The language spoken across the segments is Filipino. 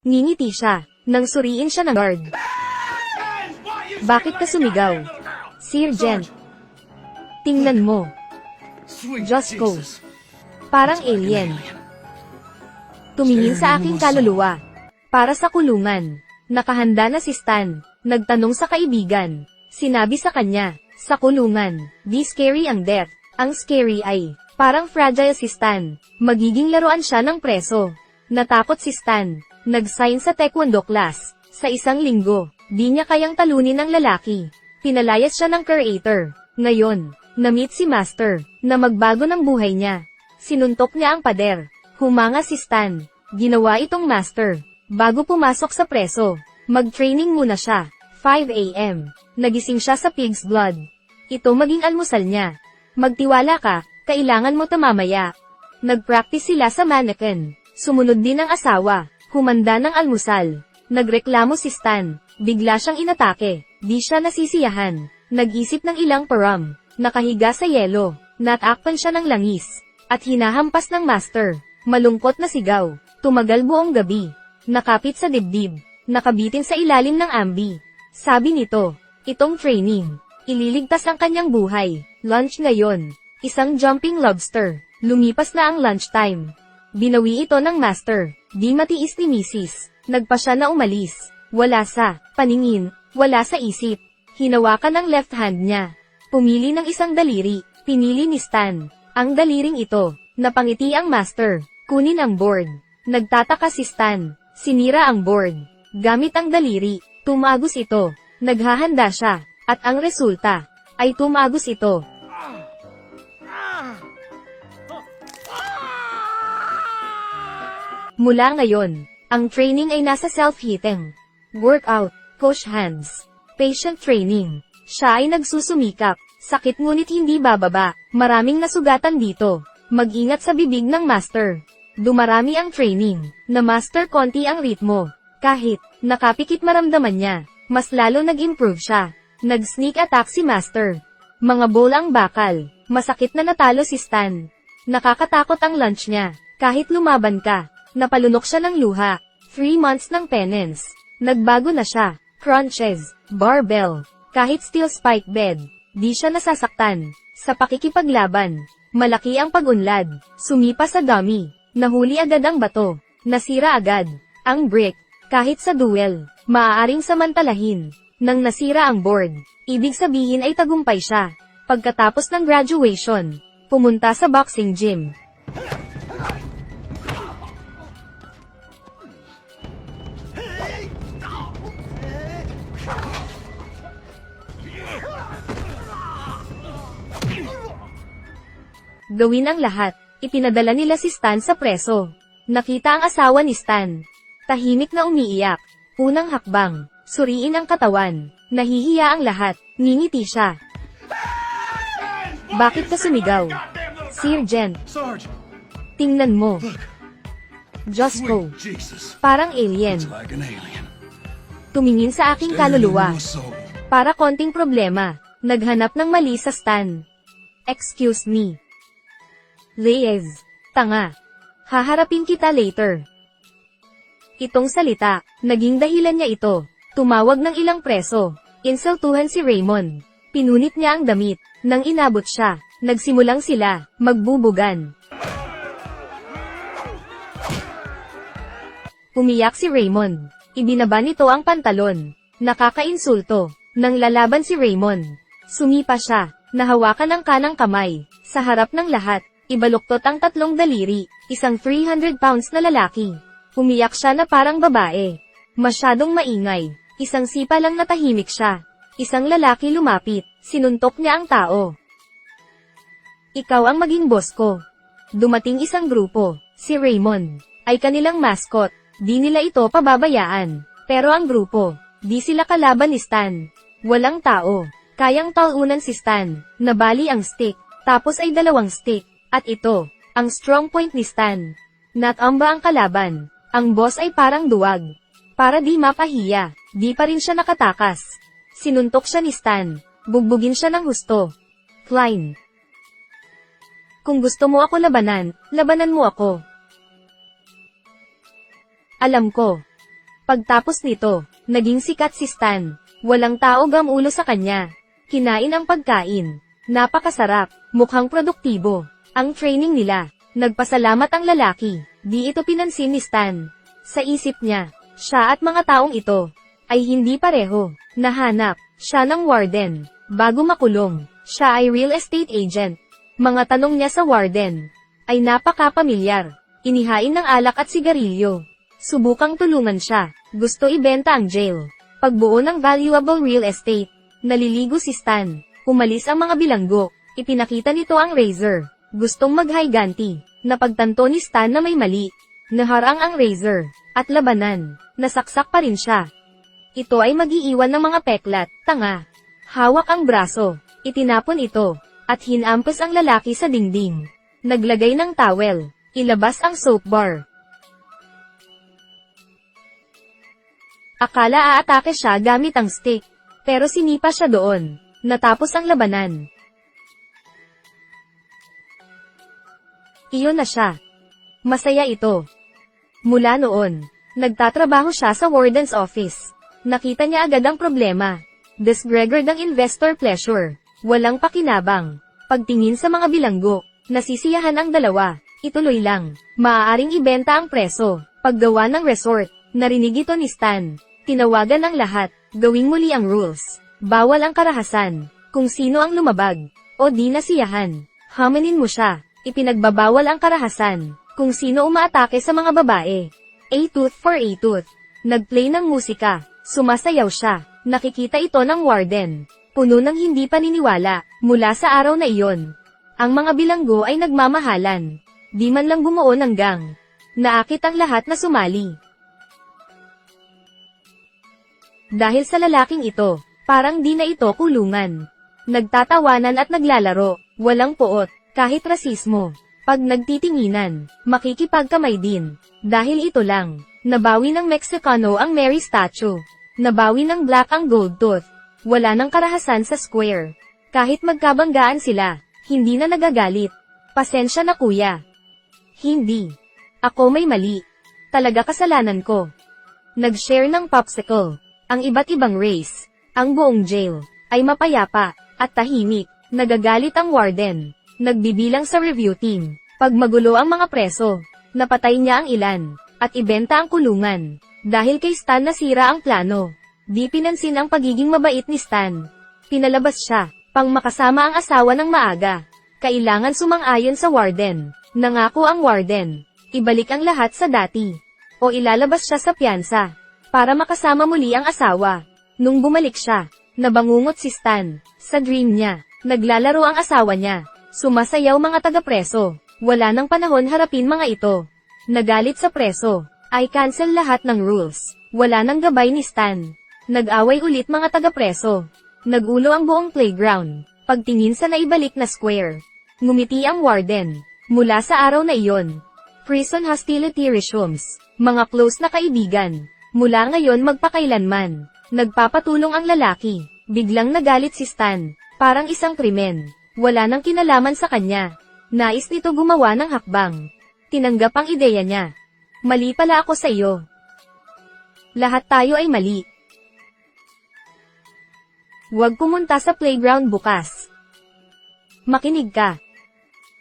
Ngingiti siya, nang suriin siya ng guard. Bakit ka sumigaw? Sergeant. Tingnan mo. Diyos ko. Parang alien. Tumingin sa aking kaluluwa. Para sa kulungan. Nakahanda na si Stan. Nagtanong sa kaibigan. Sinabi sa kanya, sa kulungan, di scary ang death. Ang scary ay, parang fragile si Stan. Magiging laruan siya ng preso. Natakot si Stan. Nag-sign sa taekwondo class. Sa isang linggo, di niya kayang talunin ng lalaki. Pinalayas siya ng curator. Ngayon, na-meet si Master, na magbago ng buhay niya. Sinuntok niya ang pader. Humanga si Stan. Ginawa itong Master. Bago pumasok sa preso, mag-training muna siya. 5 a.m. Nagising siya sa pig's blood. Ito maging almusal niya. Magtiwala ka, kailangan mo tamamaya. Nag-practice sila sa mannequin. Sumunod din ang asawa. Humanda ng almusal. Nagreklamo si Stan. Bigla siyang inatake. Di siya nasisiyahan. Nag-isip ng ilang param. Nakahiga sa yelo. Natakpan siya ng langis. At hinahampas ng Master. Malungkot na sigaw. Tumagal buong gabi. Nakapit sa dibdib. Nakabitin sa ilalim ng ambi. Sabi nito, itong training. Ililigtas ang kanyang buhay. Lunch ngayon. Isang jumping lobster. Lumipas na ang lunchtime. Binawi ito ng Master. Di matiis ni Mrs. Nagpa siya na umalis. Wala sa paningin, wala sa isip. Hinawakan ng left hand niya. Pumili ng isang daliri. Pinili ni Stan. Ang daliring ito. Napangiti ang Master. Kunin ang board. Nagtataka si Stan. Sinira ang board. Gamit ang daliri. Tumagos ito. Naghahanda siya. At ang resulta ay tumagos ito. Mula ngayon, ang training ay nasa self-heating. Workout, push hands, patient training. Siya ay nagsusumikap. Sakit ngunit hindi bababa. Maraming nasugatan dito. Mag-ingat sa bibig ng Master. Dumarami ang training. Na Master konti ang ritmo. Kahit nakapikit maramdaman niya, mas lalo nag-improve siya. Nag-sneak attack si Master. Mga bowl ang bakal. Masakit na natalo si Stan. Nakakatakot ang lunch niya. Kahit lumaban ka. Napalunok siya ng luha. 3 months ng penance. Nagbago na siya. Crunches, barbell, kahit steel spike bed. Di siya nasasaktan. Sa pakikipaglaban, malaki ang pag-unlad. Sumipa sa dummy. Nahuli agad ang bato. Nasira agad ang brick. Kahit sa duel, maaaring samantalahin. Nang nasira ang board, ibig sabihin ay tagumpay siya. Pagkatapos ng graduation, pumunta sa boxing gym. Gawin ang lahat. Ipinadala nila si Stan sa preso. Nakita ang asawa ni Stan. Tahimik na umiiyak. Unang hakbang. Suriin ang katawan. Nahihiya ang lahat. Ngingiti siya. Bakit ka sumigaw? Sergeant. Tingnan mo. Diyos ko. Parang alien. Tumingin sa aking kaluluwa. Para konting problema. Naghanap ng mali sa Stan. Excuse me. Leyes. Tanga. Haharapin kita later. Itong salita, naging dahilan niya ito. Tumawag ng ilang preso. Insultuhan si Raymond. Pinunit niya ang damit. Nang inabot siya, nagsimulang sila magbubugan. Umiyak si Raymond. Ibinaba nito ang pantalon. Nakakainsulto. Nang lalaban si Raymond, sumipa siya. Nahawakan ang kanang kamay. Sa harap ng lahat, ibaluktot ang 3 daliri. Isang 300 pounds na lalaki. Umiyak siya na parang babae. Masyadong maingay. Isang sipa lang natahimik siya. Isang lalaki lumapit. Sinuntok niya ang tao. Ikaw ang maging boss ko. Dumating isang grupo. Si Raymond ay kanilang mascot. Di nila ito pababayaan. Pero ang grupo, di sila kalaban ni Stan. Walang tao. Kayang talunan si Stan. Nabali ang stick. Tapos ay 2 stick. At ito, ang strong point ni Stan. Natamba ang kalaban. Ang boss ay parang duwag. Para di mapahiya, di pa rin siya nakatakas. Sinuntok siya ni Stan. Bugbugin siya ng husto. Klein. Kung gusto mo ako labanan, labanan mo ako. Alam ko. Pagtapos nito, naging sikat si Stan. Walang tao gamulo sa kanya. Kinain ang pagkain. Napakasarap, mukhang produktibo. Ang training nila. Nagpasalamat ang lalaki. Di ito pinansin ni Stan. Sa isip niya, siya at mga taong ito ay hindi pareho. Nahanap siya ng warden. Bago makulong, siya ay real estate agent. Mga tanong niya sa warden ay napaka-pamilyar. Inihain ng alak at sigarilyo. Subukang tulungan siya. Gusto ibenta ang jail. Pagbuo ng valuable real estate. Naliligo si Stan. Umalis ang mga bilanggo. Ipinakita nito ang razor. Gustong mag-higanti. Napagtanto ni Stan na may mali. Naharang ang razor. At labanan. Nasaksak pa rin siya. Ito ay mag-iiwan ng mga peklat. Tanga. Hawak ang braso. Itinapon ito. At hinampas ang lalaki sa dingding. Naglagay ng towel. Ilabas ang soap bar. Akala aatake siya gamit ang stick. Pero sinipa siya doon. Natapos ang labanan. Iyon na siya. Masaya ito. Mula noon, nagtatrabaho siya sa warden's office. Nakita niya agad ang problema. Disregard ang investor pleasure. Walang pakinabang. Pagtingin sa mga bilanggo, nasisiyahan ang dalawa. Ituloy lang. Maaaring ibenta ang preso. Paggawa ng resort, narinig ito ni Stan. Tinawagan ang lahat. Gawing muli ang rules. Bawal ang karahasan. Kung sino ang lumabag. O di nasiyahan. Hamanin mo siya. Ipinagbabawal ang karahasan. Kung sino umaatake sa mga babae. A-tooth for A-tooth. Nagplay ng musika. Sumasayaw siya. Nakikita ito ng warden. Puno ng hindi paniniwala. Mula sa araw na iyon. Ang mga bilanggo ay nagmamahalan. Di man lang bumuo ng gang. Naakit ang lahat na sumali. Dahil sa lalaking ito, parang di na ito kulungan. Nagtatawanan at naglalaro, walang poot, kahit rasismo. Pag nagtitinginan, makikipagkamay din. Dahil ito lang, nabawi ng Mexicano ang Mary statue. Nabawi ng Black ang gold tooth. Wala nang karahasan sa square. Kahit magkabanggaan sila, hindi na nagagalit. Pasensya na kuya. Hindi. Ako may mali. Talaga kasalanan ko. Nag-share ng popsicle. Ang iba't ibang race, ang buong jail, ay mapayapa, at tahimik. Nagagalit ang warden. Nagbibilang sa review team. Pag magulo ang mga preso, napatay niya ang ilan, at ibenta ang kulungan. Dahil kay Stan nasira ang plano. Di pinansin ang pagiging mabait ni Stan. Pinalabas siya, pang makasama ang asawa ng maaga. Kailangan sumang-ayon sa warden. Nangako ang warden. Ibalik ang lahat sa dati. O ilalabas siya sa piyansa. Para makasama muli ang asawa. Nung bumalik siya, nabangungot si Stan. Sa dream niya, naglalaro ang asawa niya. Sumasayaw mga taga-preso. Wala nang panahon harapin mga ito. Nagalit sa preso. Ay cancel lahat ng rules. Wala nang gabay ni Stan. Nag-away ulit mga taga-preso. Nagulo ang buong playground. Pagtingin sa naibalik na square. Ngumiti ang warden. Mula sa araw na iyon, prison hostility resumes. Mga close na kaibigan. Mula ngayon magpakailanman. Nagpapatulong ang lalaki. Biglang nagalit si Stan. Parang isang krimen. Wala nang kinalaman sa kanya. Nais nito gumawa ng hakbang. Tinanggap ang ideya niya. Mali pala ako sa iyo. Lahat tayo ay mali. Huwag pumunta sa playground bukas. Makinig ka.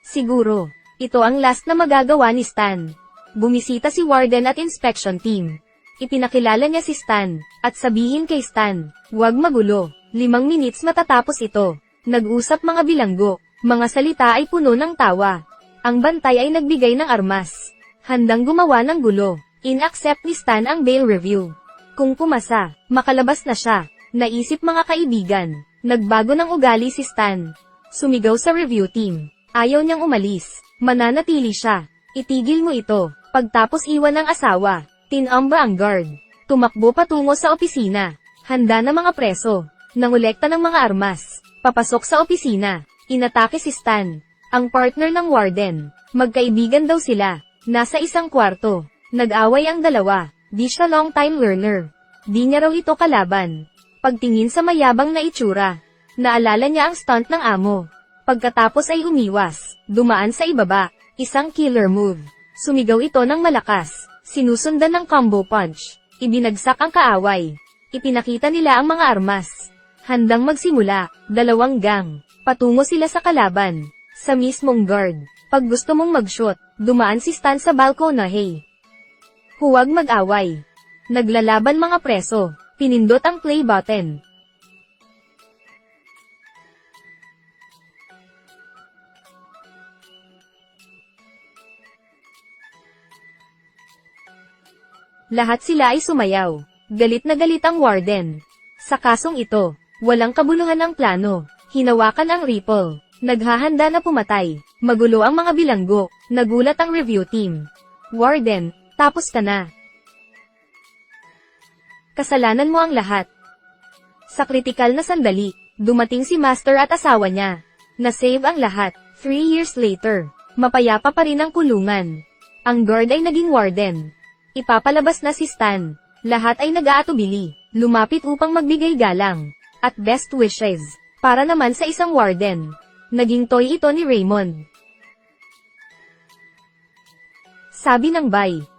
Siguro, ito ang last na magagawa ni Stan. Bumisita si warden at inspection team. Ipinakilala niya si Stan, at sabihin kay Stan, huwag magulo, 5 minutes matatapos ito. Nag-usap mga bilanggo, mga salita ay puno ng tawa. Ang bantay ay nagbigay ng armas. Handang gumawa ng gulo. In-accept ni Stan ang bail review. Kung pumasa, makalabas na siya. Naisip mga kaibigan, nagbago ng ugali si Stan. Sumigaw sa review team. Ayaw niyang umalis. Mananatili siya. Itigil mo ito. Pagtapos iwan ng asawa. Tinamba ang guard. Tumakbo patungo sa opisina. Handa na mga preso. Nangolekta ng mga armas. Papasok sa opisina. Inatake si Stan. Ang partner ng warden. Magkaibigan daw sila. Nasa isang kwarto. Nag-away ang dalawa. Di siya long-time learner. Di niya raw ito kalaban. Pagtingin sa mayabang na itsura. Naalala niya ang stunt ng amo. Pagkatapos ay umiwas. Dumaan sa ibaba. Isang killer move. Sumigaw ito ng malakas. Sinusundan ng combo punch. Ibinagsak ang kaaway. Ipinakita nila ang mga armas. Handang magsimula, 2 gang. Patungo sila sa kalaban. Sa mismong guard. Pag gusto mong mag-shoot, dumaan si Stan sa balkonahe. Huwag mag-away. Naglalaban mga preso. Pinindot ang play button. Lahat sila ay sumayaw. Galit na galit ang warden. Sa kasong ito, walang kabuluhan ang plano. Hinawakan ang rifle. Naghahanda na pumatay. Magulo ang mga bilanggo. Nagulat ang review team. Warden, tapos ka na. Kasalanan mo ang lahat. Sa kritikal na sandali, dumating si Master at asawa niya. Na-save ang lahat. 3 years later, mapayapa pa rin ang kulungan. Ang guard ay naging warden. Ipapalabas na si Stan. Lahat ay nag-aatubili. Lumapit upang magbigay galang. At best wishes. Para naman sa isang warden. Naging toy ito ni Raymond. Sabi ng bay.